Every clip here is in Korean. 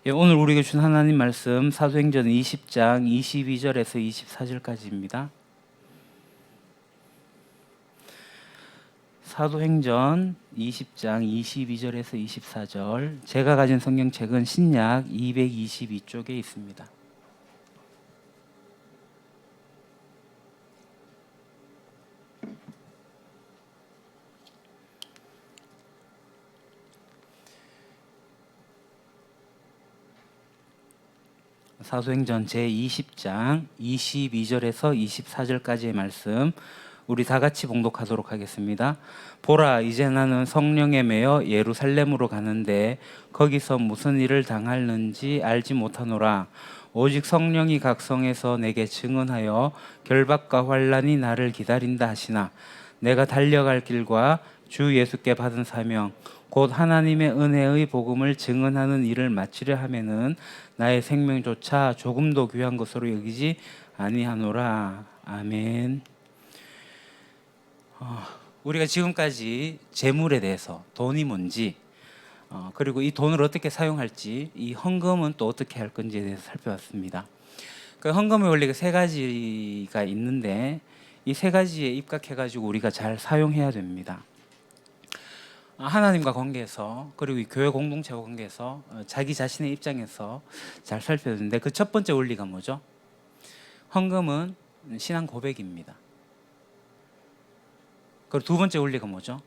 예, 오늘 우리에게 준 하나님 말씀 사도행전 20장 22절에서 24절까지입니다. 사도행전 20장 22절에서 24절. 제가 가진 성경책은 신약 222쪽에 있습니다. 사도행전 제20장 22절에서 24절까지의 말씀 우리 다 같이 봉독하도록 하겠습니다. 보라, 이제 나는 성령에 매여 예루살렘으로 가는데 거기서 무슨 일을 당할는지 알지 못하노라. 오직 성령이 각 성에서 내게 증언하여 결박과 환난이 나를 기다린다 하시나 내가 달려갈 길과 주 예수께 받은 사명 곧 하나님의 은혜의 복음을 증언하는 일을 마치려 하면은 나의 생명조차 조금도 귀한 것으로 여기지 아니하노라. 아멘. 우리가 지금까지 재물에 대해서 돈이 뭔지 그리고 이 돈을 어떻게 사용할지, 이 헌금은 또 어떻게 할 건지에 대해서 살펴봤습니다. 그 헌금의 원리가 세 가지가 있는데 이 세 가지에 입각해가지고 우리가 잘 사용해야 됩니다. 하나님과 관계에서 그리고 이 교회 공동체와 관계에서 자기 자신의 입장에서 잘 살펴야 되는데 그 첫 번째 원리가 뭐죠? 헌금은 신앙 고백입니다. 그리고 두 번째 원리가 뭐죠?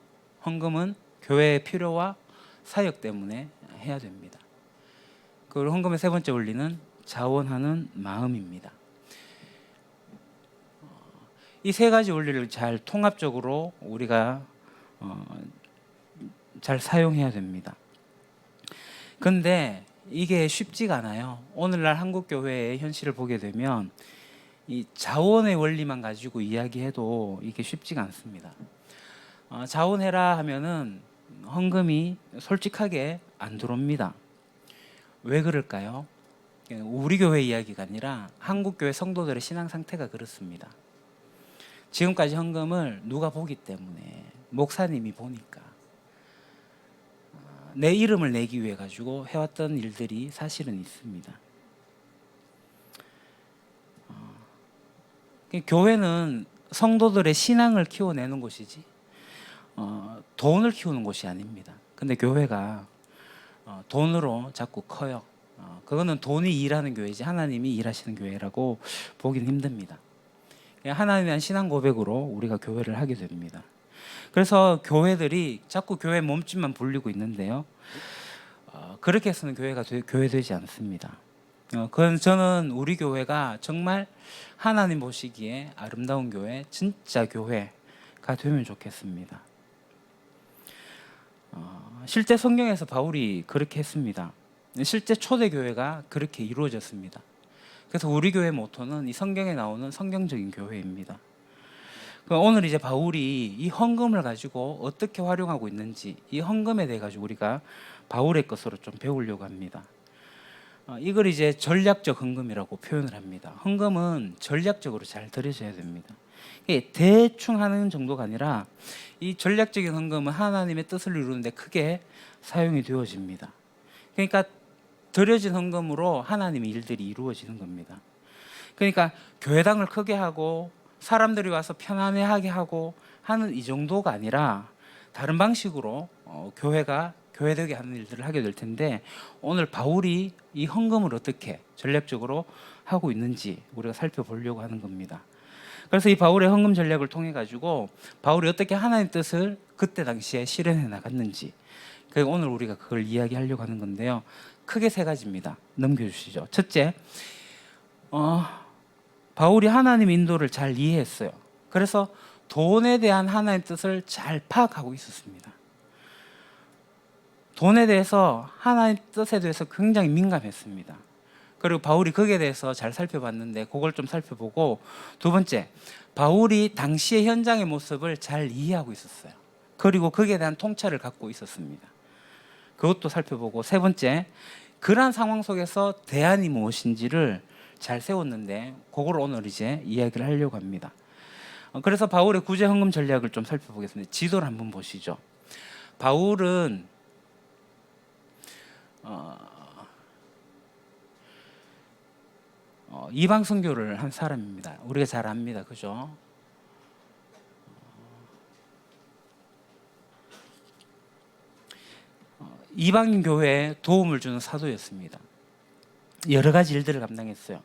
헌금은 교회의 필요와 사역 때문에 해야 됩니다. 그리고 헌금의 세 번째 원리는 자원하는 마음입니다. 이 세 가지 원리를 잘 통합적으로 우리가 잘 사용해야 됩니다. 근데 이게 쉽지가 않아요. 오늘날 한국 교회의 현실을 보게 되면 이 자원의 원리만 가지고 이야기해도 이게 쉽지가 않습니다. 자원해라 하면은 헌금이 솔직하게 안 들어옵니다. 왜 그럴까요? 우리 교회 이야기가 아니라 한국 교회 성도들의 신앙 상태가 그렇습니다. 지금까지 헌금을 누가 보기 때문에, 목사님이 보니까 내 이름을 내기 위해 가지고 해왔던 일들이 사실은 있습니다. 교회는 성도들의 신앙을 키워내는 곳이지 돈을 키우는 곳이 아닙니다. 근데 교회가 돈으로 자꾸 커요. 그거는 돈이 일하는 교회지 하나님이 일하시는 교회라고 보긴 힘듭니다. 하나님에 대한 신앙 고백으로 우리가 교회를 하게 됩니다. 그래서 교회들이 자꾸 교회 몸집만 불리고 있는데요. 그렇게 해서는 교회가 교회 되지 않습니다. 그건 저는 우리 교회가 정말 하나님 보시기에 아름다운 교회, 진짜 교회가 되면 좋겠습니다. 실제 성경에서 바울이 그렇게 했습니다. 실제 초대 교회가 그렇게 이루어졌습니다. 그래서 우리 교회 모토는 이 성경에 나오는 성경적인 교회입니다. 오늘 이제 바울이 이 헌금을 가지고 어떻게 활용하고 있는지, 이 헌금에 대해 가지고 우리가 바울의 것으로 좀 배우려고 합니다. 이걸 이제 전략적 헌금이라고 표현을 합니다. 헌금은 전략적으로 잘 드려져야 됩니다. 대충 하는 정도가 아니라 이 전략적인 헌금은 하나님의 뜻을 이루는데 크게 사용이 되어집니다. 그러니까 드려진 헌금으로 하나님의 일들이 이루어지는 겁니다. 그러니까 교회당을 크게 하고 사람들이 와서 편안해하게 하고 하는 이 정도가 아니라 다른 방식으로 교회가 교회되게 하는 일들을 하게 될 텐데 오늘 바울이 이 헌금을 어떻게 전략적으로 하고 있는지 우리가 살펴보려고 하는 겁니다. 그래서 이 바울의 헌금 전략을 통해 가지고 바울이 어떻게 하나님의 뜻을 그때 당시에 실현해 나갔는지 오늘 우리가 그걸 이야기하려고 하는 건데요. 크게 세 가지입니다. 넘겨주시죠. 첫째, 바울이 하나님 인도를 잘 이해했어요. 그래서 돈에 대한 하나님의 뜻을 잘 파악하고 있었습니다. 돈에 대해서 하나님 뜻에 대해서 굉장히 민감했습니다. 그리고 바울이 거기에 대해서 잘 살펴봤는데 그걸 좀 살펴보고 두 번째, 바울이 당시의 현장의 모습을 잘 이해하고 있었어요. 그리고 거기에 대한 통찰을 갖고 있었습니다. 그것도 살펴보고 세 번째, 그러한 상황 속에서 대안이 무엇인지를 잘 세웠는데 그걸 오늘 이제 이야기를 하려고 합니다. 그래서 바울의 구제 헌금 전략을 좀 살펴보겠습니다. 지도를 한번 보시죠. 바울은 이방 선교를 한 사람입니다. 우리가 잘 압니다. 그죠? 이방인 교회에 도움을 주는 사도였습니다. 여러 가지 일들을 감당했어요.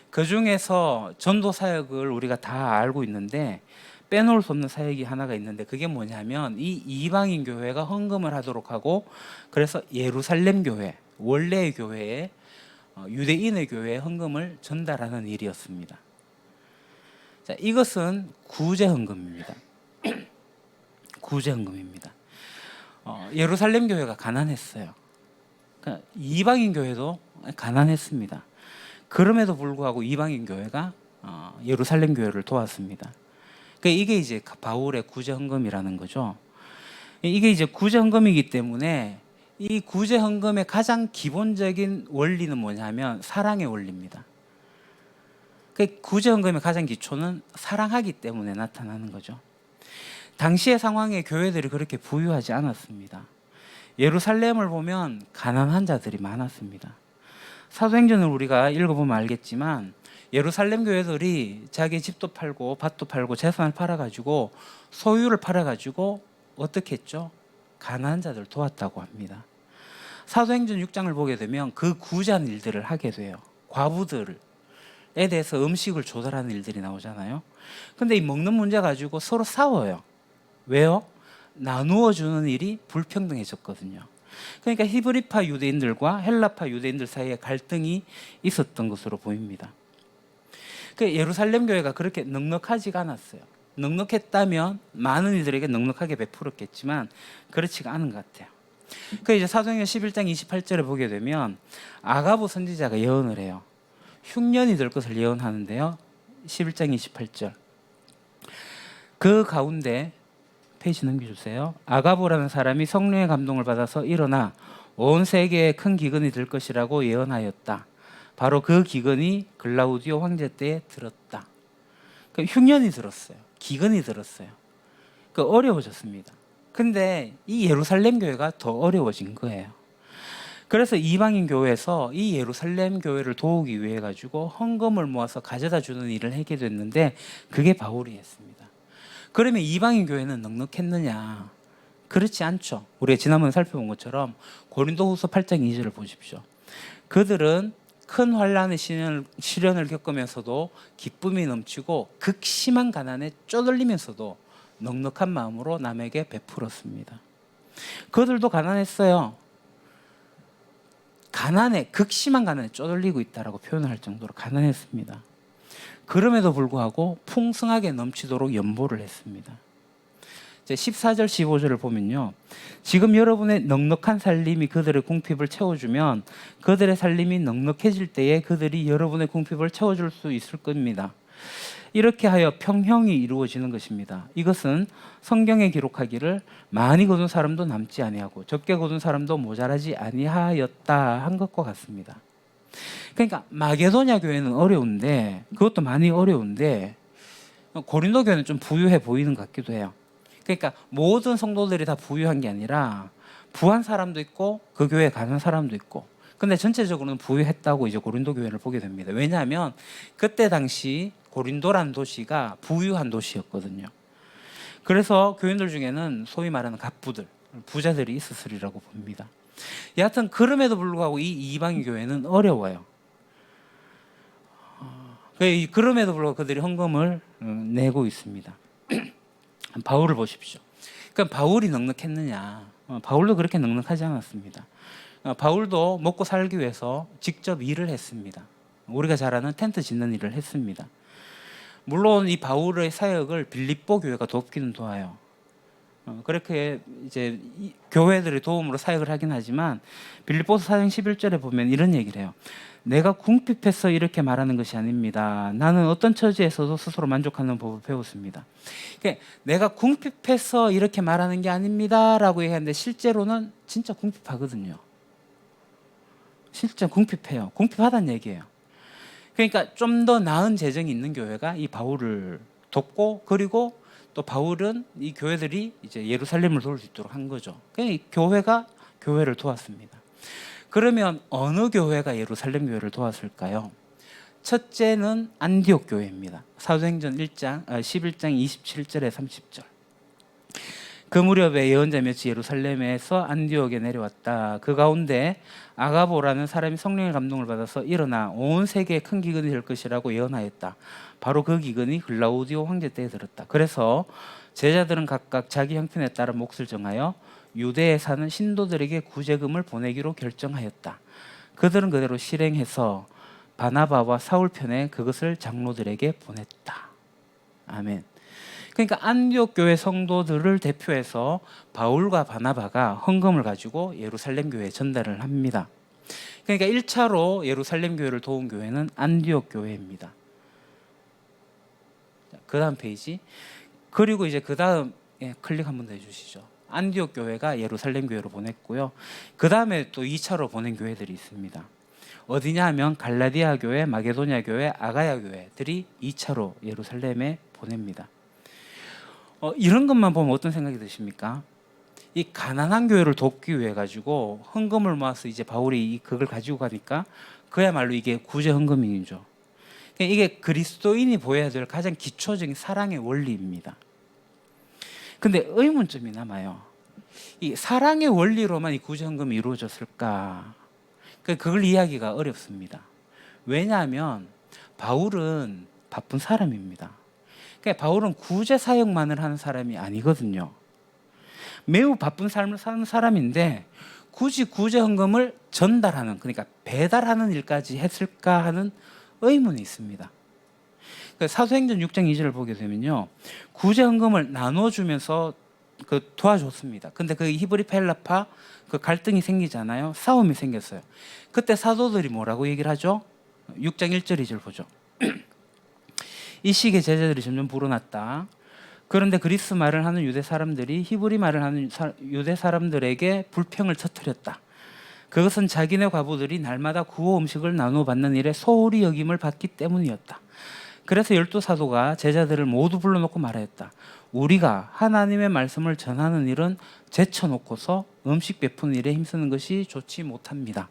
그 중에서 전도 사역을 우리가 다 알고 있는데 빼놓을 수 없는 사역이 하나가 있는데 그게 뭐냐면 이 이방인 교회가 헌금을 하도록 하고 그래서 예루살렘 교회, 원래의 교회에 유대인의 교회에 헌금을 전달하는 일이었습니다. 자, 이것은 구제 헌금입니다. 구제 헌금입니다. 예루살렘 교회가 가난했어요. 그러니까 이방인 교회도 가난했습니다. 그럼에도 불구하고 이방인 교회가 예루살렘 교회를 도왔습니다. 그러니까 이게 이제 바울의 구제 헌금이라는 거죠. 이게 이제 구제 헌금이기 때문에 이 구제 헌금의 가장 기본적인 원리는 뭐냐면 사랑의 원리입니다. 그 구제 헌금의 가장 기초는 사랑하기 때문에 나타나는 거죠. 당시의 상황에 교회들이 그렇게 부유하지 않았습니다. 예루살렘을 보면 가난한 자들이 많았습니다. 사도행전을 우리가 읽어보면 알겠지만 예루살렘 교회들이 자기 집도 팔고 밭도 팔고 재산을 팔아가지고 소유를 팔아가지고 어떻게 했죠? 가난한 자들을 도왔다고 합니다. 사도행전 6장을 보게 되면 그 구제하는 일들을 하게 돼요. 과부들에 대해서 음식을 조달하는 일들이 나오잖아요. 근데 이 먹는 문제 가지고 서로 싸워요. 왜요? 나누어 주는 일이 불평등해졌거든요. 그러니까 히브리파 유대인들과 헬라파 유대인들 사이에 갈등이 있었던 것으로 보입니다. 예루살렘 교회가 그렇게 넉넉하지가 않았어요. 넉넉했다면 많은 이들에게 넉넉하게 베풀었겠지만 그렇지가 않은 것 같아요. 이제 사도행전 11장 28절에 보게 되면 아가보 선지자가 예언을 해요. 흉년이 될 것을 예언하는데요. 11장 28절. 그 가운데 페이지 넘겨주세요. 아가보라는 사람이 성령의 감동을 받아서 일어나 온 세계에 큰 기근이 될 것이라고 예언하였다. 바로 그 기근이 글라우디오 황제 때에 들었다. 흉년이 들었어요. 기근이 들었어요. 어려워졌습니다. 근데 이 예루살렘 교회가 더 어려워진 거예요. 그래서 이방인 교회에서 이 예루살렘 교회를 도우기 위해 가지고 헌금을 모아서 가져다 주는 일을 하게 됐는데 그게 바울이 했습니다. 그러면 이방인 교회는 넉넉했느냐? 그렇지 않죠. 우리가 지난번에 살펴본 것처럼 고린도후서 8장 2절을 보십시오. 그들은 큰 환난의 시련을 겪으면서도 기쁨이 넘치고 극심한 가난에 쪼들리면서도 넉넉한 마음으로 남에게 베풀었습니다. 그들도 가난했어요. 극심한 가난에 쪼들리고 있다라고 표현을 할 정도로 가난했습니다. 그럼에도 불구하고 풍성하게 넘치도록 연보를 했습니다. 14절 15절을 보면요. 지금 여러분의 넉넉한 살림이 그들의 궁핍을 채워주면 그들의 살림이 넉넉해질 때에 그들이 여러분의 궁핍을 채워줄 수 있을 겁니다. 이렇게 하여 평형이 이루어지는 것입니다. 이것은 성경에 기록하기를 많이 거둔 사람도 남지 아니하고 적게 거둔 사람도 모자라지 아니하였다 한 것과 같습니다. 그러니까 마게도냐 교회는 어려운데 그것도 많이 어려운데 고린도 교회는 좀 부유해 보이는 것 같기도 해요. 그러니까 모든 성도들이 다 부유한 게 아니라 부한 사람도 있고 그 교회에 가는 사람도 있고 근데 전체적으로는 부유했다고 이제 고린도 교회를 보게 됩니다. 왜냐하면 그때 당시 고린도라는 도시가 부유한 도시였거든요. 그래서 교인들 중에는 소위 말하는 갑부들, 부자들이 있었으리라고 봅니다. 여하튼 그럼에도 불구하고 이 이방인 교회는 어려워요. 그럼에도 불구하고 그들이 헌금을 내고 있습니다. 바울을 보십시오. 그러니까 바울이 넉넉했느냐? 바울도 그렇게 넉넉하지 않았습니다. 바울도 먹고 살기 위해서 직접 일을 했습니다. 우리가 잘 아는 텐트 짓는 일을 했습니다. 물론 이 바울의 사역을 빌립보 교회가 돕기는 도와요. 그렇게 이제 교회들의 도움으로 사역을 하긴 하지만 빌립보서 4장 11절에 보면 이런 얘기를 해요. 내가 궁핍해서 이렇게 말하는 것이 아닙니다. 나는 어떤 처지에서도 스스로 만족하는 법을 배웠습니다. 그러니까 내가 궁핍해서 이렇게 말하는 게 아닙니다 라고 얘기하는데 실제로는 진짜 궁핍하거든요. 실제 궁핍해요. 궁핍하다는 얘기예요. 그러니까 좀 더 나은 재정이 있는 교회가 이 바울을 돕고 그리고 또 바울은 이 교회들이 이제 예루살렘을 도울 수 있도록 한 거죠. 그러니까 이 교회가 교회를 도왔습니다. 그러면 어느 교회가 예루살렘 교회를 도왔을까요? 첫째는 안디옥 교회입니다. 사도행전 11장 27절에 30절. 그 무렵에 예언자 몇이 예루살렘에서 안디옥에 내려왔다. 그 가운데 아가보라는 사람이 성령의 감동을 받아서 일어나 온 세계에 큰 기근이 될 것이라고 예언하였다. 바로 그 기근이 글라우디오 황제 때에 들었다. 그래서 제자들은 각각 자기 형편에 따라 몫을 정하여 유대에 사는 신도들에게 구제금을 보내기로 결정하였다. 그들은 그대로 실행해서 바나바와 사울 편에 그것을 장로들에게 보냈다. 아멘. 그러니까 안디옥 교회 성도들을 대표해서 바울과 바나바가 헌금을 가지고 예루살렘 교회에 전달을 합니다. 그러니까 1차로 예루살렘 교회를 도운 교회는 안디옥 교회입니다. 그 다음 페이지. 그리고 이제 그 다음 클릭 한 번 더 해주시죠. 안디옥 교회가 예루살렘 교회로 보냈고요. 그 다음에 또 2차로 보낸 교회들이 있습니다. 어디냐 하면 갈라디아 교회, 마게도냐 교회, 아가야 교회들이 2차로 예루살렘에 보냅니다. 이런 것만 보면 어떤 생각이 드십니까? 이 가난한 교회를 돕기 위해 가지고 헌금을 모아서 이제 바울이 그걸 가지고 가니까 그야말로 이게 구제 헌금이죠. 이게 그리스도인이 보여야 될 가장 기초적인 사랑의 원리입니다. 근데 의문점이 남아요. 이 사랑의 원리로만 이 구제 헌금이 이루어졌을까? 그걸 이해하기가 어렵습니다. 왜냐하면 바울은 바쁜 사람입니다. 그러니까 바울은 구제 사역만을 하는 사람이 아니거든요. 매우 바쁜 삶을 사는 사람인데 굳이 구제 헌금을 전달하는, 그러니까 배달하는 일까지 했을까 하는 의문이 있습니다. 그러니까 사도행전 6장 2절을 보게 되면요, 구제 헌금을 나눠주면서 도와줬습니다. 근데 그 히브리 펠라파 그 갈등이 생기잖아요. 싸움이 생겼어요. 그때 사도들이 뭐라고 얘기를 하죠? 6장 1절 2절 보죠. 이 시기에 제자들이 점점 불어났다. 그런데 그리스 말을 하는 유대 사람들이 히브리 말을 하는 유대 사람들에게 불평을 터뜨렸다. 그것은 자기네 과부들이 날마다 구호 음식을 나누어 받는 일에 소홀히 여김을 받기 때문이었다. 그래서 12사도가 제자들을 모두 불러놓고 말하였다. 우리가 하나님의 말씀을 전하는 일은 제쳐놓고서 음식 베푸는 일에 힘쓰는 것이 좋지 못합니다.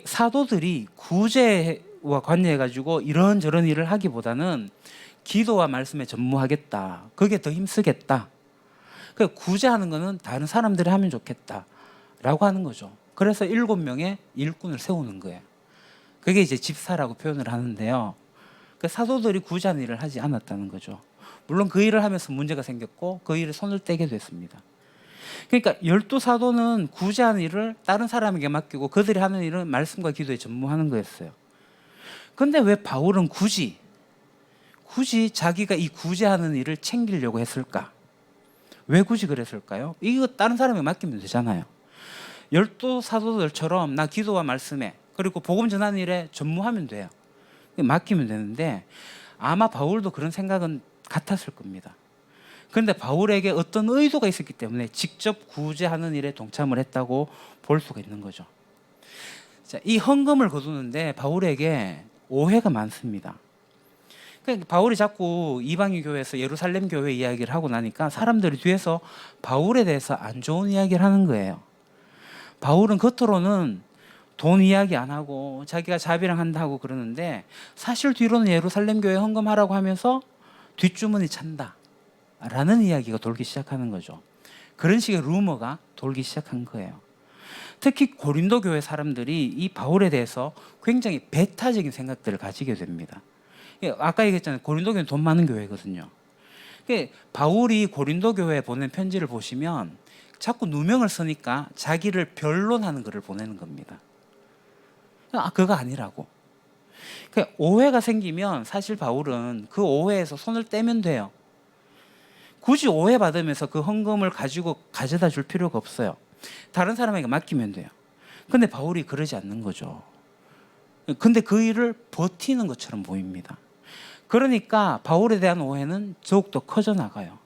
사도들이 구제와 관여해가지고 이런저런 일을 하기보다는 기도와 말씀에 전무하겠다. 그게 더 힘쓰겠다. 구제하는 거는 다른 사람들이 하면 좋겠다 라고 하는 거죠. 그래서 7명의 일꾼을 세우는 거예요. 그게 이제 집사라고 표현을 하는데요. 사도들이 구제하는 일을 하지 않았다는 거죠. 물론 그 일을 하면서 문제가 생겼고 그 일에 손을 떼게 됐습니다. 그러니까 12사도는 구제하는 일을 다른 사람에게 맡기고 그들이 하는 일은 말씀과 기도에 전무하는 거였어요. 그런데 왜 바울은 굳이 자기가 이 구제하는 일을 챙기려고 했을까? 왜 굳이 그랬을까요? 이거 다른 사람에게 맡기면 되잖아요. 12사도들처럼 나 기도와 말씀에 그리고 복음 전하는 일에 전무하면 돼요. 맡기면 되는데 아마 바울도 그런 생각은 같았을 겁니다. 그런데 바울에게 어떤 의도가 있었기 때문에 직접 구제하는 일에 동참을 했다고 볼 수가 있는 거죠. 자, 이 헌금을 거두는데 바울에게 오해가 많습니다. 그러니까 바울이 자꾸 이방인 교회에서 예루살렘 교회 이야기를 하고 나니까 사람들이 뒤에서 바울에 대해서 안 좋은 이야기를 하는 거예요. 바울은 겉으로는 돈 이야기 안 하고 자기가 자비랑 한다고 그러는데 사실 뒤로는 예루살렘 교회 헌금하라고 하면서 뒷주머니 찬다 라는 이야기가 돌기 시작하는 거죠. 그런 식의 루머가 돌기 시작한 거예요. 특히 고린도 교회 사람들이 이 바울에 대해서 굉장히 배타적인 생각들을 가지게 됩니다. 아까 얘기했잖아요. 고린도 교회는 돈 많은 교회거든요. 바울이 고린도 교회에 보낸 편지를 보시면 자꾸 누명을 쓰니까 자기를 변론하는 글을 보내는 겁니다. 그거 아니라고. 오해가 생기면 사실 바울은 그 오해에서 손을 떼면 돼요. 굳이 오해받으면서 그 헌금을 가지고 가져다 줄 필요가 없어요. 다른 사람에게 맡기면 돼요. 근데 바울이 그러지 않는 거죠. 근데 그 일을 버티는 것처럼 보입니다. 그러니까 바울에 대한 오해는 더욱더 커져나가요.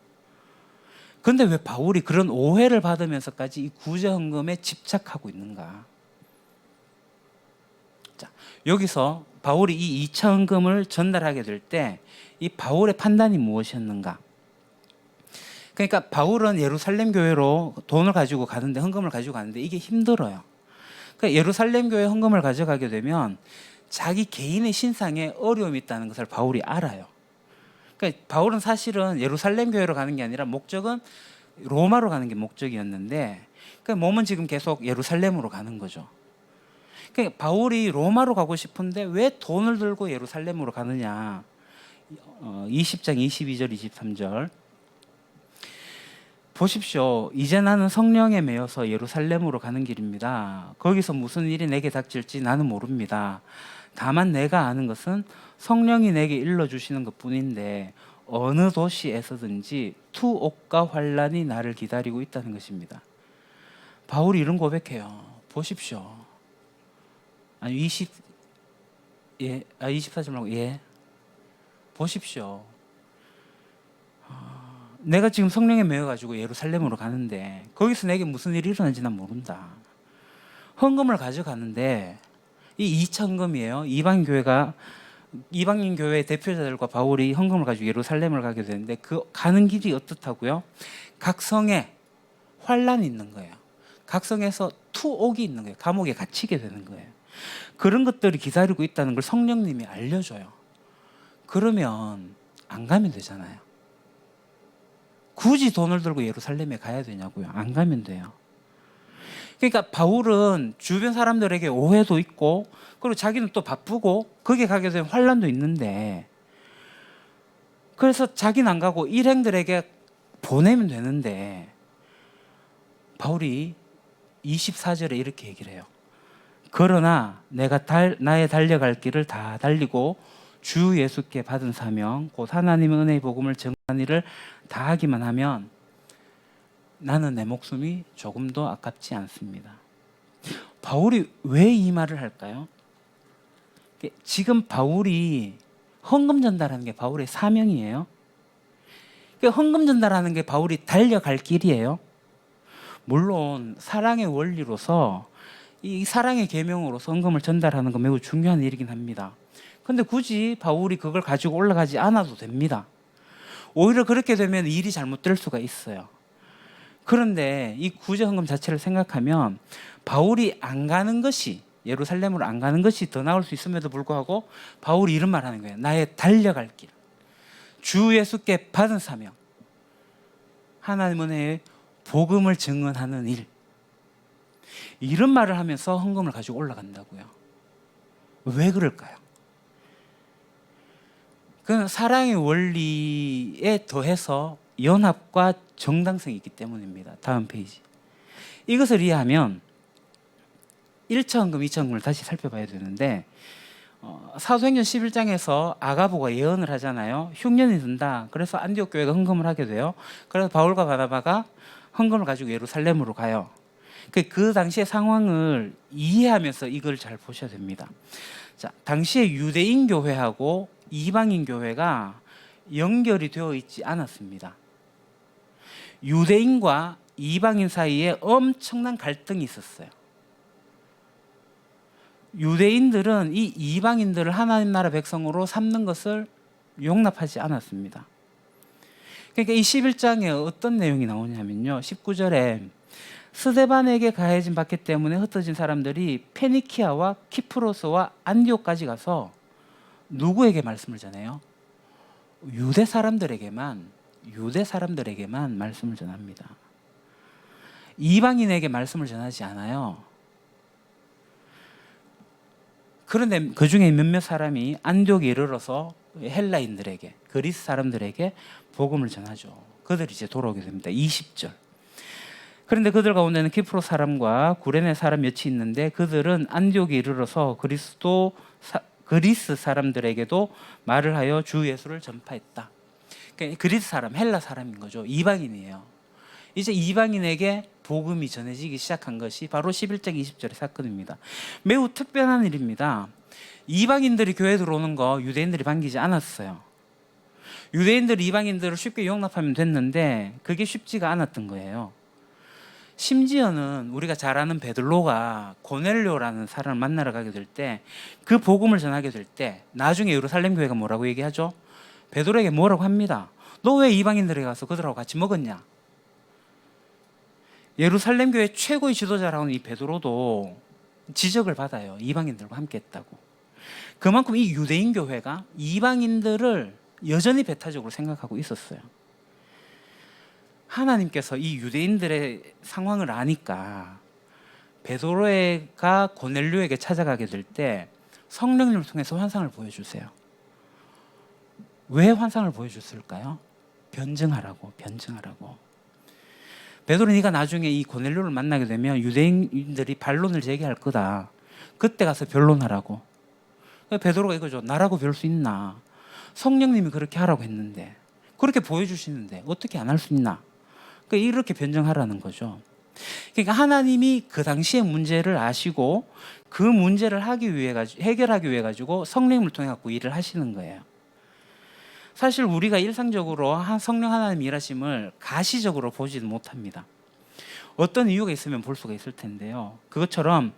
근데 왜 바울이 그런 오해를 받으면서까지 이 구제 헌금에 집착하고 있는가? 자, 여기서 바울이 이 2차 헌금을 전달하게 될 때 이 바울의 판단이 무엇이었는가? 그러니까 바울은 예루살렘 교회로 돈을 가지고 가는데, 헌금을 가지고 가는데 이게 힘들어요. 그러니까 예루살렘 교회 헌금을 가져가게 되면 자기 개인의 신상에 어려움이 있다는 것을 바울이 알아요. 그러니까 바울은 사실은 예루살렘 교회로 가는 게 아니라 목적은 로마로 가는 게 목적이었는데, 그러니까 몸은 지금 계속 예루살렘으로 가는 거죠. 그러니까 바울이 로마로 가고 싶은데 왜 돈을 들고 예루살렘으로 가느냐. 20장 22절 23절 보십시오. 이제 나는 성령에 매여서 예루살렘으로 가는 길입니다. 거기서 무슨 일이 내게 닥칠지 나는 모릅니다. 다만 내가 아는 것은 성령이 내게 일러주시는 것뿐인데 어느 도시에서든지 투옥과 환란이 나를 기다리고 있다는 것입니다. 바울이 이런 고백해요. 보십시오. 아니 24절 말고 보십시오. 내가 지금 성령에 매여가지고 예루살렘으로 가는데 거기서 내게 무슨 일이 일어나는지 난 모른다. 헌금을 가져가는데 이 2차 헌금이에요. 이방인 교회 대표자들과 바울이 헌금을 가지고 예루살렘을 가게 되는데 그 가는 길이 어떻다고요? 각성에 환란이 있는 거예요. 각성에서 투옥이 있는 거예요. 감옥에 갇히게 되는 거예요. 그런 것들이 기다리고 있다는 걸 성령님이 알려줘요. 그러면 안 가면 되잖아요. 굳이 돈을 들고 예루살렘에 가야 되냐고요. 안 가면 돼요. 그러니까 바울은 주변 사람들에게 오해도 있고 그리고 자기는 또 바쁘고 거기에 가게 되면 환란도 있는데, 그래서 자기는 안 가고 일행들에게 보내면 되는데 바울이 24절에 이렇게 얘기를 해요. 그러나 내가 나의 달려갈 길을 다 달리고 주 예수께 받은 사명 곧 하나님의 은혜의 복음을 전하는 일을 다 하기만 하면 나는 내 목숨이 조금도 아깝지 않습니다. 바울이 왜 이 말을 할까요? 지금 바울이 헌금 전달하는 게 바울의 사명이에요. 헌금 전달하는 게 바울이 달려갈 길이에요. 물론 사랑의 원리로서 이 사랑의 계명으로서 헌금을 전달하는 건 매우 중요한 일이긴 합니다. 근데 굳이 바울이 그걸 가지고 올라가지 않아도 됩니다. 오히려 그렇게 되면 일이 잘못될 수가 있어요. 그런데 이 구제 헌금 자체를 생각하면 바울이 안 가는 것이, 예루살렘으로 안 가는 것이 더 나을 수 있음에도 불구하고 바울이 이런 말 하는 거예요. 나의 달려갈 길, 주 예수께 받은 사명, 하나님 은혜의 복음을 증언하는 일, 이런 말을 하면서 헌금을 가지고 올라간다고요. 왜 그럴까요? 그건 사랑의 원리에 더해서 연합과 정당성이 있기 때문입니다. 다음 페이지. 이것을 이해하면 1차 헌금, 2차 헌금을 다시 살펴봐야 되는데, 사도행전 11장에서 아가보가 예언을 하잖아요. 흉년이 든다. 그래서 안디옥 교회가 헌금을 하게 돼요. 그래서 바울과 바나바가 헌금을 가지고 예루살렘으로 가요. 그 당시의 상황을 이해하면서 이걸 잘 보셔야 됩니다. 자, 당시에 유대인 교회하고 이방인 교회가 연결이 되어 있지 않았습니다. 유대인과 이방인 사이에 엄청난 갈등이 있었어요. 유대인들은 이 이방인들을 하나님 나라 백성으로 삼는 것을 용납하지 않았습니다. 그러니까 이 11장에 어떤 내용이 나오냐면요. 19절에 스데반에게 가해진 받기 때문에 흩어진 사람들이 페니키아와 키프로스와 안디옥까지 가서 누구에게 말씀을 전해요? 유대 사람들에게만 말씀을 전합니다. 이방인에게 말씀을 전하지 않아요. 그런데 그 중에 몇몇 사람이 안디옥에 이르러서 헬라인들에게, 그리스 사람들에게 복음을 전하죠. 그들이 이제 돌아오게 됩니다. 20절. 그런데 그들 가운데는 키프로스 사람과 구레네 사람 몇이 있는데 그들은 안디옥에 이르러서 그리스 사람들에게도 말을 하여 주 예수를 전파했다. 그러니까 그리스 사람, 헬라 사람인 거죠. 이방인이에요. 이제 이방인에게 복음이 전해지기 시작한 것이 바로 11장 20절의 사건입니다. 매우 특별한 일입니다. 이방인들이 교회에 들어오는 거 유대인들이 반기지 않았어요. 유대인들이 이방인들을 쉽게 용납하면 됐는데 그게 쉽지가 않았던 거예요. 심지어는 우리가 잘 아는 베드로가 고넬료라는 사람을 만나러 가게 될 때, 그 복음을 전하게 될 때 나중에 예루살렘 교회가 뭐라고 얘기하죠? 베드로에게 뭐라고 합니다. 너 왜 이방인들에게 가서 그들하고 같이 먹었냐? 예루살렘 교회 최고의 지도자라고 하는 이 베드로도 지적을 받아요. 이방인들과 함께 했다고. 그만큼 이 유대인 교회가 이방인들을 여전히 배타적으로 생각하고 있었어요. 하나님께서 이 유대인들의 상황을 아니까 베드로가 고넬료에게 찾아가게 될 때 성령님을 통해서 환상을 보여주세요. 왜 환상을 보여줬을까요? 변증하라고. 베드로, 네가 나중에 이 고넬료를 만나게 되면 유대인들이 반론을 제기할 거다. 그때 가서 변론하라고. 베드로가 이거죠. 나라고 배울 수 있나? 성령님이 그렇게 하라고 했는데, 그렇게 보여주시는데 어떻게 안 할 수 있나? 그러니까 이렇게 변증하라는 거죠. 그러니까 하나님이 그 당시의 문제를 아시고 그 문제를 해결하기 위해 가지고 성령님을 통해 갖고 일을 하시는 거예요. 사실 우리가 일상적으로 성령 하나님 일하심을 가시적으로 보지는 못합니다. 어떤 이유가 있으면 볼 수가 있을 텐데요. 그것처럼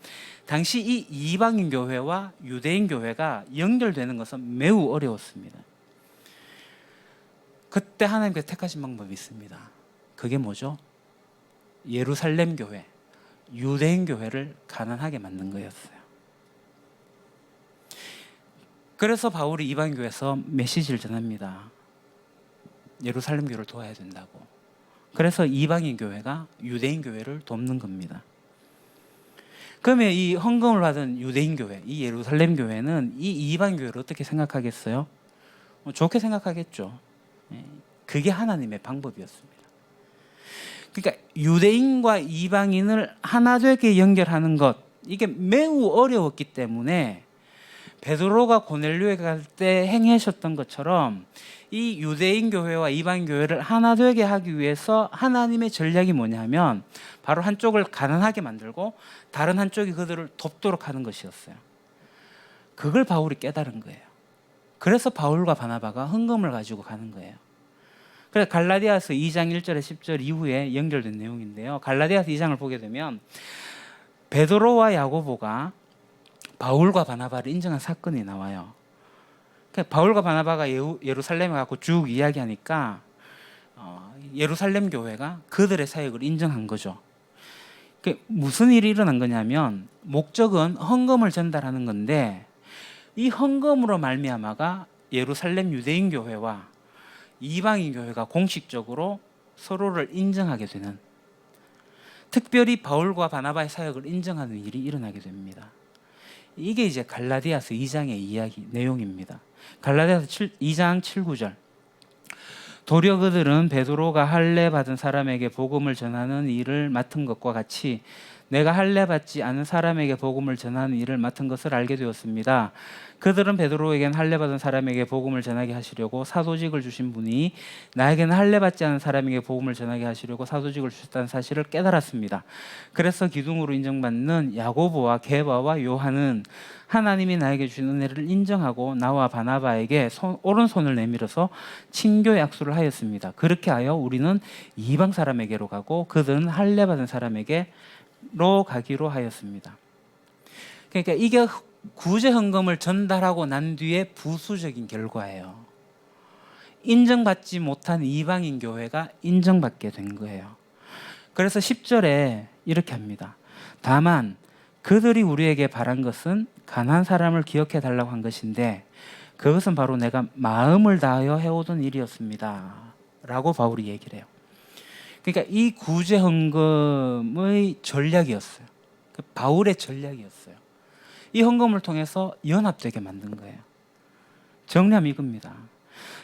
당시 이 이방인 교회와 유대인 교회가 연결되는 것은 매우 어려웠습니다. 그때 하나님께서 택하신 방법이 있습니다. 그게 뭐죠? 예루살렘 교회, 유대인 교회를 가난하게 만든 거였어요. 그래서 바울이 이방인 교회에서 메시지를 전합니다. 예루살렘 교회를 도와야 된다고. 그래서 이방인 교회가 유대인 교회를 돕는 겁니다. 그러면 이 헌금을 받은 유대인 교회, 이 예루살렘 교회는 이 이방인 교회를 어떻게 생각하겠어요? 좋게 생각하겠죠. 그게 하나님의 방법이었습니다. 그러니까 유대인과 이방인을 하나 되게 연결하는 것, 이게 매우 어려웠기 때문에 베드로가 고넬료에 갈 때 행하셨던 것처럼 이 유대인 교회와 이방인 교회를 하나 되게 하기 위해서 하나님의 전략이 뭐냐면 바로 한쪽을 가난하게 만들고 다른 한쪽이 그들을 돕도록 하는 것이었어요. 그걸 바울이 깨달은 거예요. 그래서 바울과 바나바가 헌금을 가지고 가는 거예요. 그래서 갈라디아서 2장 1절에 10절 이후에 연결된 내용인데요. 갈라디아서 2장을 보게 되면 베드로와 야고보가 바울과 바나바를 인정한 사건이 나와요. 바울과 바나바가 예루살렘에 가고 쭉 이야기하니까 예루살렘 교회가 그들의 사역을 인정한 거죠. 무슨 일이 일어난 거냐면 목적은 헌금을 전달하는 건데 이 헌금으로 말미암아가 예루살렘 유대인 교회와 이방인 교회가 공식적으로 서로를 인정하게 되는, 특별히 바울과 바나바의 사역을 인정하는 일이 일어나게 됩니다. 이게 이제 갈라디아서 2장의 이야기 내용입니다. 갈라디아서 2장 7, 9절. 도리어 그들은 베드로가 할례 받은 사람에게 복음을 전하는 일을 맡은 것과 같이 내가 할례 받지 않은 사람에게 복음을 전하는 일을 맡은 것을 알게 되었습니다. 그들은 베드로에게는 할례 받은 사람에게 복음을 전하게 하시려고 사도직을 주신 분이 나에게는 할례 받지 않은 사람에게 복음을 전하게 하시려고 사도직을 주셨다는 사실을 깨달았습니다. 그래서 기둥으로 인정받는 야고보와 게바와 요한은 하나님이 나에게 주신 은혜를 인정하고 나와 바나바에게 오른손을 내밀어서 친교 약수를 하였습니다. 그렇게 하여 우리는 이방 사람에게로 가고 그들은 할례 받은 사람에게로 가기로 하였습니다. 그러니까 이게 구제 헌금을 전달하고 난 뒤에 부수적인 결과예요. 인정받지 못한 이방인 교회가 인정받게 된 거예요. 그래서 10절에 이렇게 합니다. 다만 그들이 우리에게 바란 것은 가난한 사람을 기억해 달라고 한 것인데 그것은 바로 내가 마음을 다하여 해오던 일이었습니다. 라고 바울이 얘기를 해요. 그러니까 이 구제 헌금의 전략이었어요. 바울의 전략이었어요. 이 헌금을 통해서 연합되게 만든 거예요. 정리하면 이겁니다.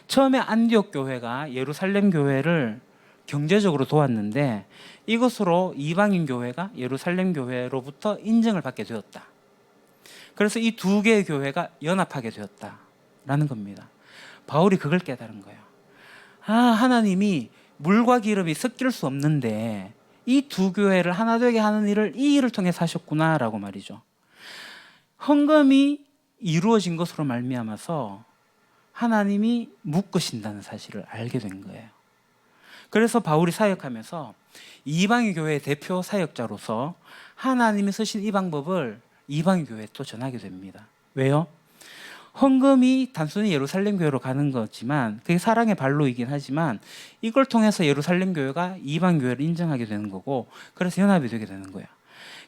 처음에 안디옥 교회가 예루살렘 교회를 경제적으로 도왔는데 이것으로 이방인 교회가 예루살렘 교회로부터 인정을 받게 되었다. 그래서 이 두 개의 교회가 연합하게 되었다라는 겁니다. 바울이 그걸 깨달은 거예요. 하나님이 물과 기름이 섞일 수 없는데 이 두 교회를 하나 되게 하는 일을 이 일을 통해서 하셨구나라고 말이죠. 헌금이 이루어진 것으로 말미암아서 하나님이 묶으신다는 사실을 알게 된 거예요. 그래서 바울이 사역하면서 이방인 교회의 대표 사역자로서 하나님이 쓰신 이 방법을 이방인 교회에 또 전하게 됩니다. 왜요? 헌금이 단순히 예루살렘 교회로 가는 거지만 그게 사랑의 발로이긴 하지만 이걸 통해서 예루살렘 교회가 이방 교회를 인정하게 되는 거고 그래서 연합이 되게 되는 거예요.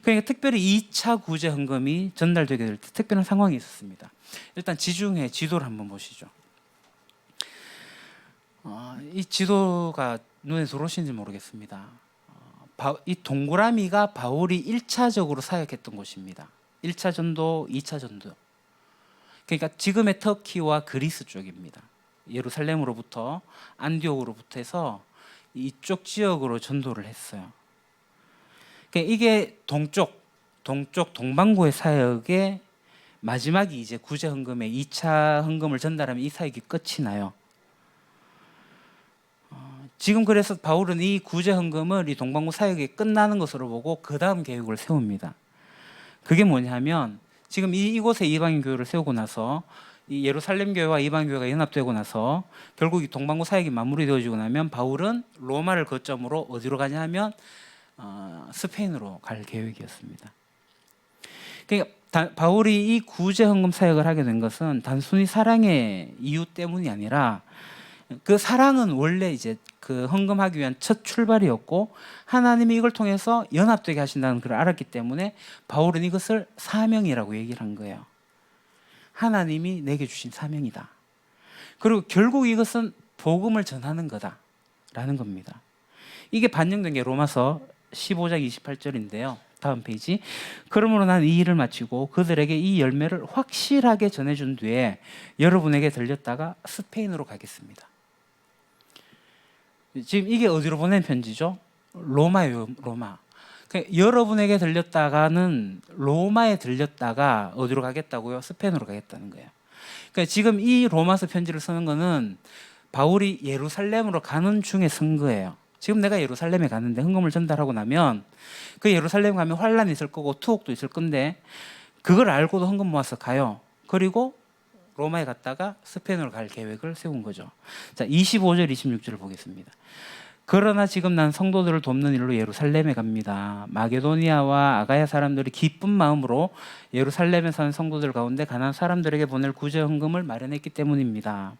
그러니까 특별히 2차 구제 헌금이 전달되게 될 때 특별한 상황이 있었습니다. 일단 지중해 지도를 한번 보시죠. 이 지도가 눈에 들어오시는지 모르겠습니다. 이 동그라미가 바울이 1차적으로 사역했던 곳입니다. 1차 전도, 2차 전도. 그러니까 지금의 터키와 그리스 쪽입니다. 예루살렘으로부터 안디옥으로부터 해서 이쪽 지역으로 전도를 했어요. 그러니까 이게 동방구의 사역의 마지막이 이제 구제 헌금의 2차 헌금을 전달하면 이 사역이 끝이 나요. 지금 그래서 바울은 이 구제 헌금을 이 동방구 사역이 끝나는 것으로 보고 그 다음 계획을 세웁니다. 그게 뭐냐면 지금 이곳에 이방인 교회를 세우고 나서 이 예루살렘 교회와 이방인 교회가 연합되고 나서 결국 이 동방구 사역이 마무리되어지고 나면 바울은 로마를 거점으로 어디로 가냐 하면 스페인으로 갈 계획이었습니다. 그러니까 바울이 이 구제 헌금 사역을 하게 된 것은 단순히 사랑의 이유 때문이 아니라 그 사랑은 원래 이제 그 헌금하기 위한 첫 출발이었고 하나님이 이걸 통해서 연합되게 하신다는 걸 알았기 때문에 바울은 이것을 사명이라고 얘기를 한 거예요. 하나님이 내게 주신 사명이다. 그리고 결국 이것은 복음을 전하는 거다라는 겁니다. 이게 반영된 게 로마서 15장 28절인데요. 다음 페이지. 그러므로 난 이 일을 마치고 그들에게 이 열매를 확실하게 전해준 뒤에 여러분에게 들렸다가 스페인으로 가겠습니다. 지금 이게 어디로 보낸 편지죠? 로마예요, 로마. 그러니까 여러분에게 들렸다가는 로마에 들렸다가 어디로 가겠다고요? 스페인으로 가겠다는 거예요. 그러니까 지금 이 로마서 편지를 쓰는 거는 바울이 예루살렘으로 가는 중에 쓴 거예요. 지금 내가 예루살렘에 가는데 헌금을 전달하고 나면 그 예루살렘 가면 환란이 있을 거고 투옥도 있을 건데 그걸 알고도 헌금 모아서 가요. 그리고 로마에 갔다가 스페인으로 갈 계획을 세운 거죠. 자, 25절 26절을 보겠습니다. 그러나 지금 난 성도들을 돕는 일로 예루살렘에 갑니다. 마게도니아와 아가야 사람들이 기쁜 마음으로 예루살렘에 사는 성도들 가운데 가난한 사람들에게 보낼 구제 헌금을 마련했기 때문입니다.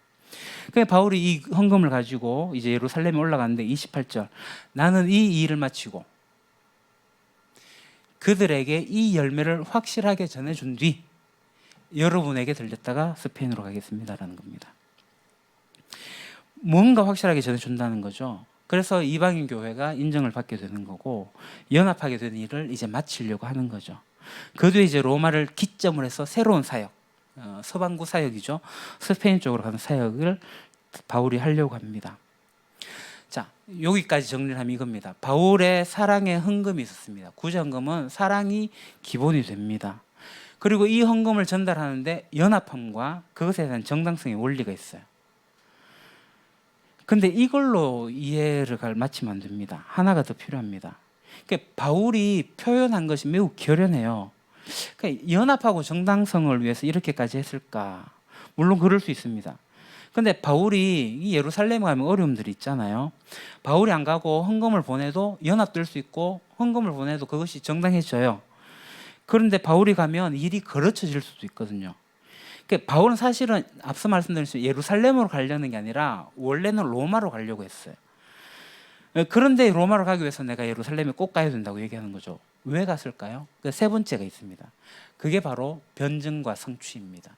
그러니까 바울이 이 헌금을 가지고 이제 예루살렘에 올라갔는데 28절 나는 이 일을 마치고 그들에게 이 열매를 확실하게 전해준 뒤 여러분에게 들렸다가 스페인으로 가겠습니다라는 겁니다. 뭔가 확실하게 전해준다는 거죠. 그래서 이방인 교회가 인정을 받게 되는 거고 연합하게 되는 일을 이제 마치려고 하는 거죠. 그 뒤에 이제 로마를 기점으로 해서 새로운 사역, 서방구 사역이죠. 스페인 쪽으로 가는 사역을 바울이 하려고 합니다. 자, 여기까지 정리를 하면 이겁니다. 바울의 사랑의 헌금이 있었습니다. 구제 헌금은 사랑이 기본이 됩니다. 그리고 이 헌금을 전달하는데 연합함과 그것에 대한 정당성의 원리가 있어요. 근데 이걸로 이해를 마치면 안 됩니다. 하나가 더 필요합니다. 그러니까 바울이 표현한 것이 매우 결연해요. 그러니까 연합하고 정당성을 위해서 이렇게까지 했을까? 물론 그럴 수 있습니다. 근데 바울이 이 예루살렘에 가면 어려움들이 있잖아요. 바울이 안 가고 헌금을 보내도 연합될 수 있고 헌금을 보내도 그것이 정당해져요. 그런데 바울이 가면 일이 걸어쳐질 수도 있거든요. 그러니까 바울은 사실은 앞서 말씀드렸듯이 예루살렘으로 가려는 게 아니라 원래는 로마로 가려고 했어요. 그런데 로마로 가기 위해서 내가 예루살렘에 꼭 가야 된다고 얘기하는 거죠. 왜 갔을까요? 그 세 번째가 있습니다. 그게 바로 변증과 성취입니다.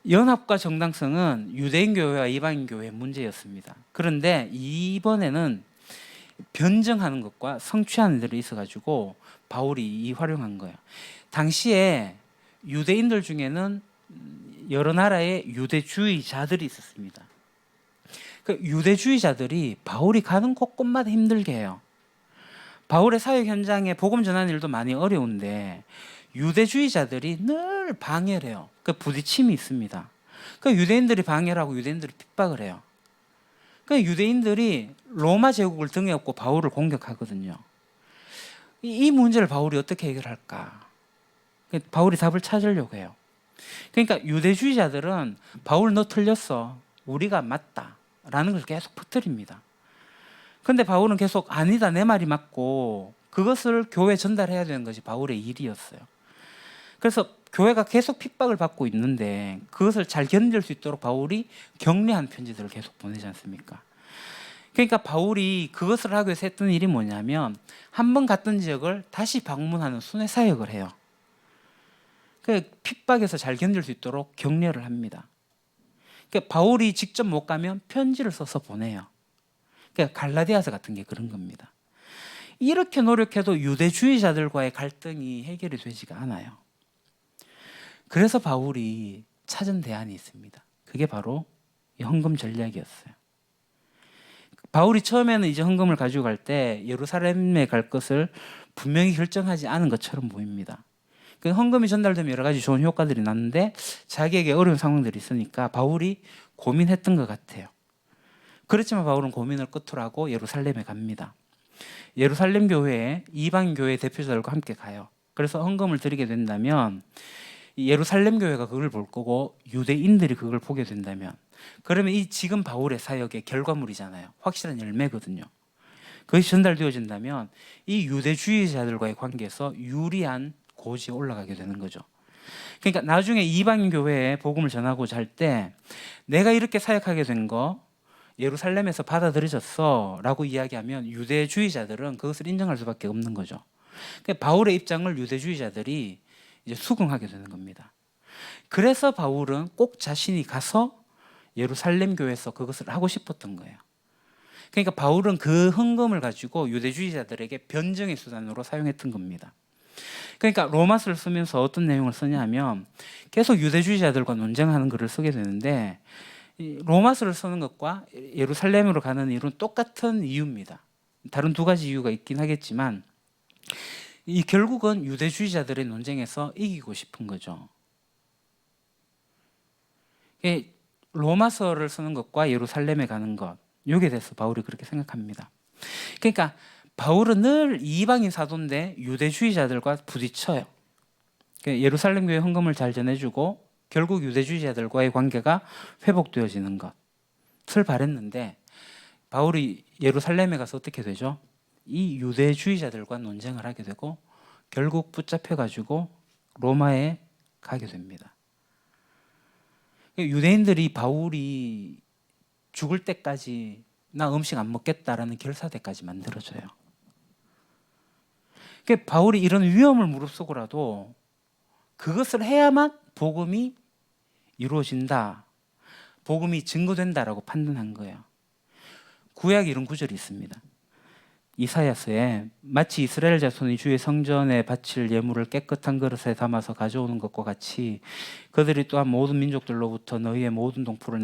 연합과 정당성은 유대인 교회와 이방인 교회의 문제였습니다. 그런데 이번에는 변증하는 것과 성취하는 일이 있어가지고 바울이 활용한 거예요. 당시에 유대인들 중에는 여러 나라의 유대주의자들이 있었습니다. 그 유대주의자들이 바울이 가는 곳곳마다 힘들게 해요. 바울의 사역 현장에 복음 전하는 일도 많이 어려운데 유대주의자들이 늘 방해를 해요. 그 부딪힘이 있습니다. 그 유대인들이 방해를 하고 유대인들이 핍박을 해요. 그 유대인들이 로마 제국을 등에 업고 바울을 공격하거든요. 이 문제를 바울이 어떻게 해결할까? 바울이 답을 찾으려고 해요. 그러니까 유대주의자들은 바울 너 틀렸어. 우리가 맞다. 라는 걸 계속 퍼뜨립니다. 그런데 바울은 계속 아니다 내 말이 맞고 그것을 교회에 전달해야 되는 것이 바울의 일이었어요. 그래서 교회가 계속 핍박을 받고 있는데 그것을 잘 견딜 수 있도록 바울이 격려한 편지들을 계속 보내지 않습니까? 그러니까 바울이 그것을 하기 위해서 했던 일이 뭐냐면 한 번 갔던 지역을 다시 방문하는 순회 사역을 해요. 그 핍박에서 잘 견딜 수 있도록 격려를 합니다. 그러니까 바울이 직접 못 가면 편지를 써서 보내요. 그러니까 갈라디아서 같은 게 그런 겁니다. 이렇게 노력해도 유대주의자들과의 갈등이 해결이 되지가 않아요. 그래서 바울이 찾은 대안이 있습니다. 그게 바로 이 헌금 전략이었어요. 바울이 처음에는 이제 헌금을 가지고 갈 때 예루살렘에 갈 것을 분명히 결정하지 않은 것처럼 보입니다. 그 헌금이 전달되면 여러 가지 좋은 효과들이 났는데 자기에게 어려운 상황들이 있으니까 바울이 고민했던 것 같아요. 그렇지만 바울은 고민을 끝으로 하고 예루살렘에 갑니다. 예루살렘 교회에 이방 교회 대표자들과 함께 가요. 그래서 헌금을 드리게 된다면 예루살렘 교회가 그걸 볼 거고 유대인들이 그걸 보게 된다면 그러면 이 지금 바울의 사역의 결과물이잖아요. 확실한 열매거든요. 그것이 전달되어진다면 이 유대주의자들과의 관계에서 유리한 고지에 올라가게 되는 거죠. 그러니까 나중에 이방 교회에 복음을 전하고자 할 때 내가 이렇게 사역하게 된 거 예루살렘에서 받아들여졌어 라고 이야기하면 유대주의자들은 그것을 인정할 수밖에 없는 거죠. 그러니까 바울의 입장을 유대주의자들이 이제 수긍하게 되는 겁니다. 그래서 바울은 꼭 자신이 가서 예루살렘 교회에서 그것을 하고 싶었던 거예요. 그러니까 바울은 그 헌금을 가지고 유대주의자들에게 변정의 수단으로 사용했던 겁니다. 그러니까 로마서를 쓰면서 어떤 내용을 쓰냐면 계속 유대주의자들과 논쟁하는 글을 쓰게 되는데 로마서를 쓰는 것과 예루살렘으로 가는 이유는 똑같은 이유입니다. 다른 두 가지 이유가 있긴 하겠지만 이 결국은 유대주의자들의 논쟁에서 이기고 싶은 거죠. 로마서를 쓰는 것과 예루살렘에 가는 것, 여기에 대해서 바울이 그렇게 생각합니다. 그러니까 바울은 늘 이방인 사도인데 유대주의자들과 부딪혀요. 예루살렘 교회 헌금을 잘 전해주고 결국 유대주의자들과의 관계가 회복되어지는 것을 바랬는데 바울이 예루살렘에 가서 어떻게 되죠? 이 유대주의자들과 논쟁을 하게 되고 결국 붙잡혀가지고 로마에 가게 됩니다. 유대인들이 바울이 죽을 때까지 나 음식 안 먹겠다라는 결사대까지 만들어져요. 바울이 이런 위험을 무릅쓰고라도 그것을 해야만 복음이 이루어진다, 복음이 증거된다라고 판단한 거예요. 구약에 이런 구절이 있습니다. 이사야서에 마치 이스라엘 자손이 주의 성전에 바칠 예물을 깨끗한 그릇에 담아서 가져오는 것과 같이 그들이 또한 모든 민족들로부터 너희의 모든 동포를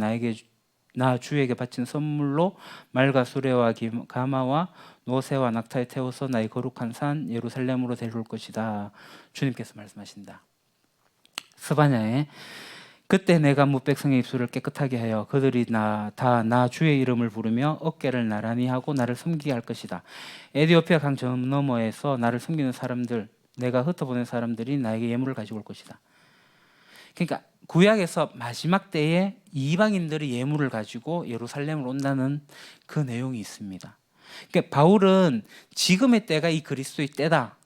나 주에게 바친 선물로 말과 수레와 가마와 노새와 낙타에 태워서 나의 거룩한 산 예루살렘으로 데려올 것이다. 주님께서 말씀하신다. 스바냐에 그때 내가 뭇 백성의 입술을 깨끗하게 하여 그들이 나 주의 이름을 부르며 어깨를 나란히 하고 나를 섬기게 할 것이다. 에디오피아 강 저 너머에서 나를 섬기는 사람들, 내가 흩어보낸 사람들이 나에게 예물을 가지고 올 것이다. 그러니까 구약에서 마지막 때에 이방인들이 예물을 가지고 예루살렘으로 온다는 그 내용이 있습니다. 그러니까 바울은 지금의 때가 이 그리스도의 때다,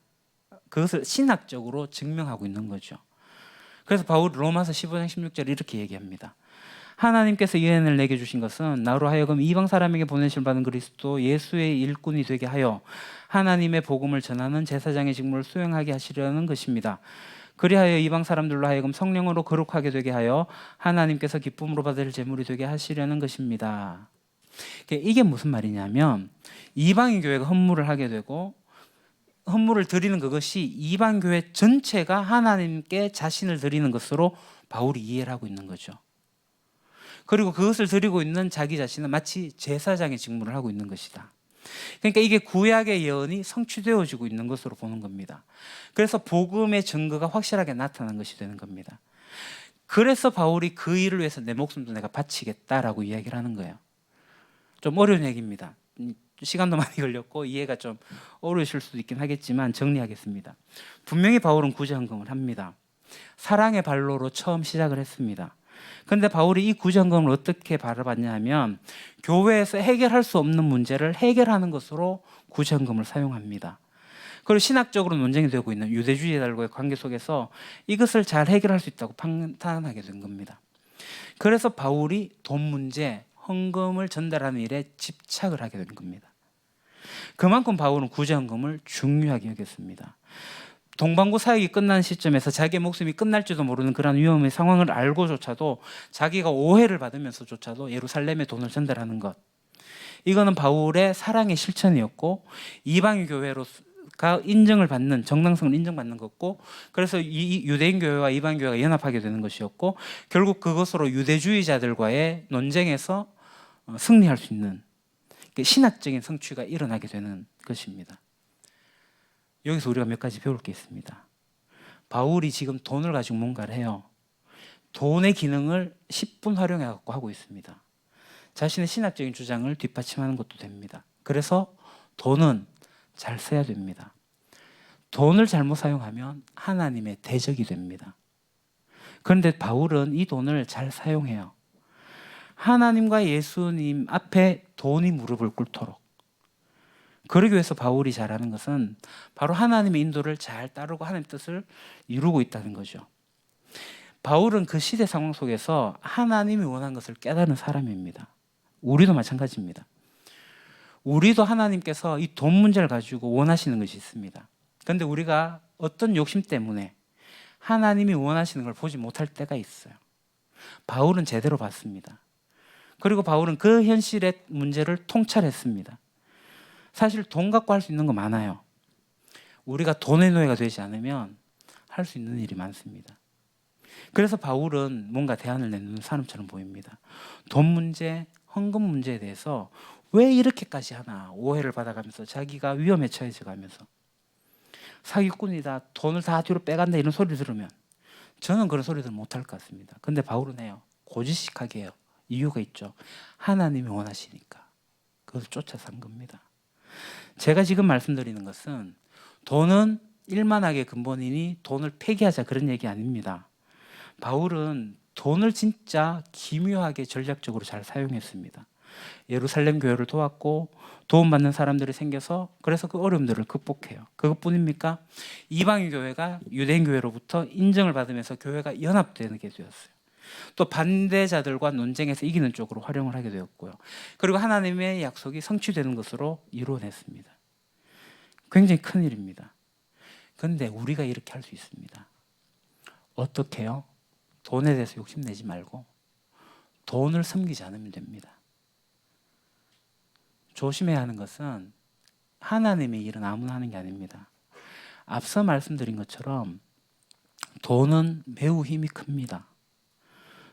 그것을 신학적으로 증명하고 있는 거죠. 그래서 바울이 로마서 15장 16절 이렇게 얘기합니다. 하나님께서 이 은혜를 내게 주신 것은 나로 하여금 이방 사람에게 보내실 받은 그리스도 예수의 일꾼이 되게 하여 하나님의 복음을 전하는 제사장의 직무를 수행하게 하시려는 것입니다. 그리하여 이방 사람들로 하여금 성령으로 거룩하게 되게 하여 하나님께서 기쁨으로 받을 제물이 되게 하시려는 것입니다. 이게 무슨 말이냐면 이방인 교회가 헌물을 하게 되고 헌물을 드리는 그것이 이방 교회 전체가 하나님께 자신을 드리는 것으로 바울이 이해를 하고 있는 거죠. 그리고 그것을 드리고 있는 자기 자신은 마치 제사장의 직무를 하고 있는 것이다. 그러니까 이게 구약의 예언이 성취되어지고 있는 것으로 보는 겁니다. 그래서 복음의 증거가 확실하게 나타난 것이 되는 겁니다. 그래서 바울이 그 일을 위해서 내 목숨도 내가 바치겠다라고 이야기를 하는 거예요. 좀 어려운 얘기입니다. 시간도 많이 걸렸고 이해가 좀 어려우실 수도 있긴 하겠지만 정리하겠습니다. 분명히 바울은 구제 헌금을 합니다. 사랑의 발로로 처음 시작을 했습니다. 그런데 바울이 이 구제 헌금을 어떻게 바라봤냐 하면 교회에서 해결할 수 없는 문제를 해결하는 것으로 구제 헌금을 사용합니다. 그리고 신학적으로 논쟁이 되고 있는 유대주의자들과의 관계 속에서 이것을 잘 해결할 수 있다고 판단하게 된 겁니다. 그래서 바울이 돈 문제, 헌금을 전달하는 일에 집착을 하게 된 겁니다. 그만큼 바울은 구제 헌금을 중요하게 여겼습니다. 동방구 사역이 끝난 시점에서 자기의 목숨이 끝날지도 모르는 그런 위험의 상황을 알고조차도 자기가 오해를 받으면서조차도 예루살렘에 돈을 전달하는 것, 이거는 바울의 사랑의 실천이었고 이방인 교회가 인정을 받는, 정당성을 인정받는 것고, 그래서 이 유대인 교회와 이방인 교회가 연합하게 되는 것이었고, 결국 그것으로 유대주의자들과의 논쟁에서 승리할 수 있는 신학적인 성취가 일어나게 되는 것입니다. 여기서 우리가 몇 가지 배울 게 있습니다. 바울이 지금 돈을 가지고 뭔가를 해요. 돈의 기능을 10분 활용해 갖고 하고 있습니다. 자신의 신학적인 주장을 뒷받침하는 것도 됩니다. 그래서 돈은 잘 써야 됩니다. 돈을 잘못 사용하면 하나님의 대적이 됩니다. 그런데 바울은 이 돈을 잘 사용해요. 하나님과 예수님 앞에 돈이 무릎을 꿇도록. 그러기 위해서 바울이 잘하는 것은 바로 하나님의 인도를 잘 따르고 하나님의 뜻을 이루고 있다는 거죠. 바울은 그 시대 상황 속에서 하나님이 원하는 것을 깨달은 사람입니다. 우리도 마찬가지입니다. 우리도 하나님께서 이 돈 문제를 가지고 원하시는 것이 있습니다. 그런데 우리가 어떤 욕심 때문에 하나님이 원하시는 걸 보지 못할 때가 있어요. 바울은 제대로 봤습니다. 그리고 바울은 그 현실의 문제를 통찰했습니다. 사실 돈 갖고 할 수 있는 거 많아요. 우리가 돈의 노예가 되지 않으면 할 수 있는 일이 많습니다. 그래서 바울은 뭔가 대안을 내놓는 사람처럼 보입니다. 돈 문제, 헌금 문제에 대해서 왜 이렇게까지 하나 오해를 받아가면서 자기가 위험에 처해져 가면서 사기꾼이다, 돈을 다 뒤로 빼간다 이런 소리 들으면 저는 그런 소리들 못할 것 같습니다. 근데 바울은 해요. 고지식하게 해요. 이유가 있죠. 하나님이 원하시니까 그것을 쫓아서 한 겁니다. 제가 지금 말씀드리는 것은 돈은 일만하게 근본이니 돈을 폐기하자 그런 얘기 아닙니다. 바울은 돈을 진짜 기묘하게 전략적으로 잘 사용했습니다. 예루살렘 교회를 도왔고 도움받는 사람들이 생겨서 그래서 그 어려움들을 극복해요. 그것뿐입니까? 이방인 교회가 유대인 교회로부터 인정을 받으면서 교회가 연합되게 되었어요. 또 반대자들과 논쟁에서 이기는 쪽으로 활용을 하게 되었고요. 그리고 하나님의 약속이 성취되는 것으로 이루어냈습니다. 굉장히 큰 일입니다. 그런데 우리가 이렇게 할 수 있습니다. 어떻게 해요? 돈에 대해서 욕심내지 말고 돈을 섬기지 않으면 됩니다. 조심해야 하는 것은 하나님의 일은 아무나 하는 게 아닙니다. 앞서 말씀드린 것처럼 돈은 매우 힘이 큽니다.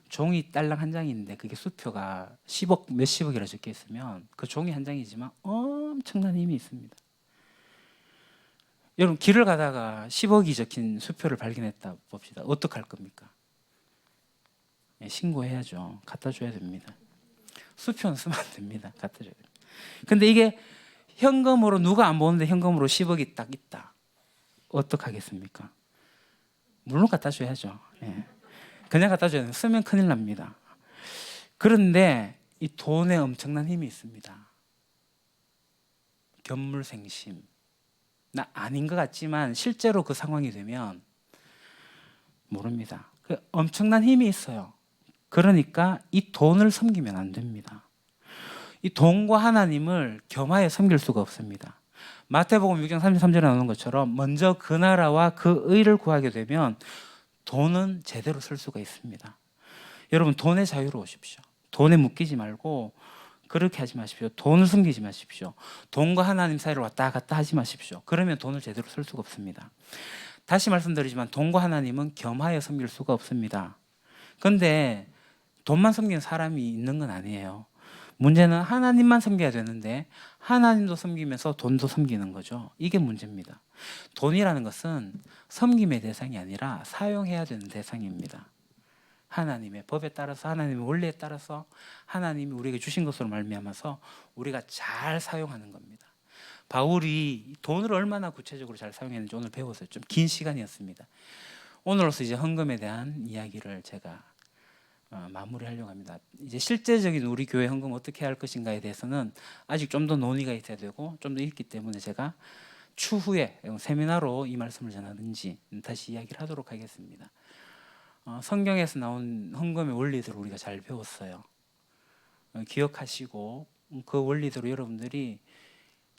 종이 딸랑 한 장이 있는데 그게 수표가 10억, 몇십억이라 적혀 있으면 그 종이 한 장이지만 엄청난 힘이 있습니다. 여러분 길을 가다가 10억이 적힌 수표를 발견했다 봅시다. 어떡할 겁니까? 신고해야죠. 갖다 줘야 됩니다. 수표는 쓰면 안 됩니다. 갖다 줘야 됩니다. 근데 이게 현금으로 누가 안 보는데 현금으로 10억이 딱 있다. 어떡하겠습니까? 물론 갖다 줘야죠. 예. 그냥 갖다 줘야 돼요. 쓰면 큰일 납니다. 그런데 이 돈에 엄청난 힘이 있습니다. 견물생심. 나 아닌 것 같지만 실제로 그 상황이 되면 모릅니다. 엄청난 힘이 있어요. 그러니까 이 돈을 섬기면 안 됩니다. 이 돈과 하나님을 겸하여 섬길 수가 없습니다. 마태복음 6장 33절에 나오는 것처럼 먼저 그 나라와 그 의를 구하게 되면 돈은 제대로 쓸 수가 있습니다. 여러분 돈의 자유로 오십시오. 돈에 묶이지 말고 그렇게 하지 마십시오. 돈을 숨기지 마십시오. 돈과 하나님 사이를 왔다 갔다 하지 마십시오. 그러면 돈을 제대로 쓸 수가 없습니다. 다시 말씀드리지만 돈과 하나님은 겸하여 섬길 수가 없습니다. 그런데 돈만 섬기는 사람이 있는 건 아니에요. 문제는 하나님만 섬겨야 되는데 하나님도 섬기면서 돈도 섬기는 거죠. 이게 문제입니다. 돈이라는 것은 섬김의 대상이 아니라 사용해야 되는 대상입니다. 하나님의 법에 따라서 하나님의 원리에 따라서 하나님이 우리에게 주신 것으로 말미암아서 우리가 잘 사용하는 겁니다. 바울이 돈을 얼마나 구체적으로 잘 사용했는지 오늘 배웠어요. 좀 긴 시간이었습니다. 오늘로서 이제 헌금에 대한 이야기를 제가 마무리하려고 합니다. 이제 실제적인 우리 교회 헌금 어떻게 할 것인가에 대해서는 아직 좀 더 논의가 있어야 되고 좀 더 있기 때문에 제가 추후에 세미나로 이 말씀을 전하든지 다시 이야기를 하도록 하겠습니다. 성경에서 나온 헌금의 원리들을 우리가 잘 배웠어요. 기억하시고 그 원리대로 여러분들이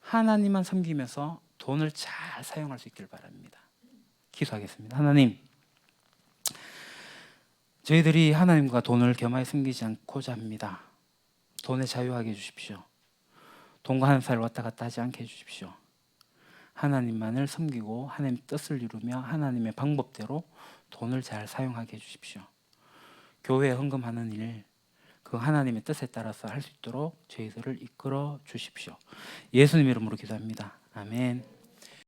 하나님만 섬기면서 돈을 잘 사용할 수 있기를 바랍니다. 기도하겠습니다. 하나님, 저희들이 하나님과 돈을 겸하여 섬기지 않고자 합니다. 돈에 자유하게 해주십시오. 돈과 하나님 사이를 왔다 갔다 하지 않게 해주십시오. 하나님만을 섬기고 하나님의 뜻을 이루며 하나님의 방법대로 돈을 잘 사용하게 해주십시오. 교회에 헌금하는 일, 그 하나님의 뜻에 따라서 할 수 있도록 저희들을 이끌어 주십시오. 예수님 이름으로 기도합니다. 아멘.